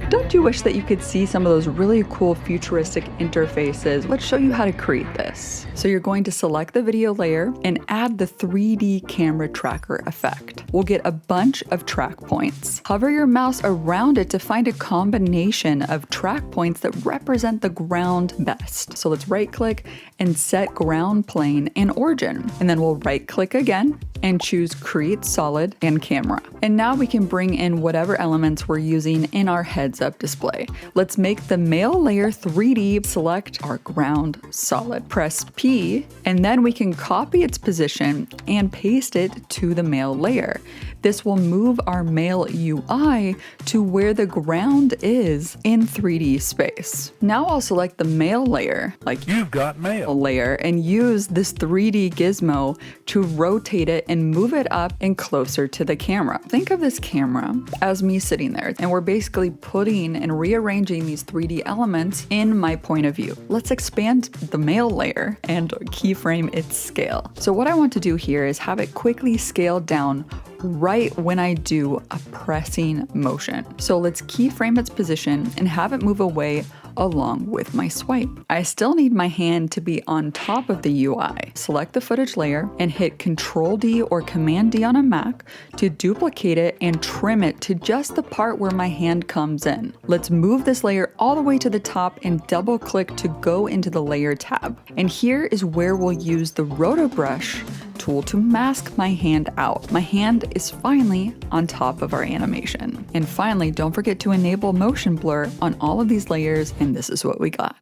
Don't you wish that you could see some of those really cool futuristic interfaces? Let's show you how to create this. So you're going to select the video layer and add the 3D camera tracker effect. We'll get a bunch of track points. Hover your mouse around it to find a combination of track points that represent the ground best. So let's right click and set ground plane and origin. And then we'll right click again and choose create solid and camera. And now we can bring in whatever elements we're using in our heads up display. Let's make the male layer 3D, select our ground solid. Press P, and then we can copy its position and paste it to the male layer. This will move our male UI to where the ground is in 3D space. Now I'll select the male layer, like you've got mail layer, and use this 3D gizmo to rotate it and move it up and closer to the camera. Think of this camera as me sitting there, and we're basically putting and rearranging these 3D elements in my point of view. Let's expand the male layer and keyframe its scale. So what I want to do here is have it quickly scale down right when I do a pressing motion. So let's keyframe its position and have it move away along with my swipe. I still need my hand to be on top of the UI. Select the footage layer and hit Ctrl D or Command D on a Mac to duplicate it and trim it to just the part where my hand comes in. Let's move this layer all the way to the top and double click to go into the layer tab. And here is where we'll use the roto brush tool to mask my hand out. My hand is finally on top of our animation. And finally, don't forget to enable motion blur on all of these layers, and this is what we got.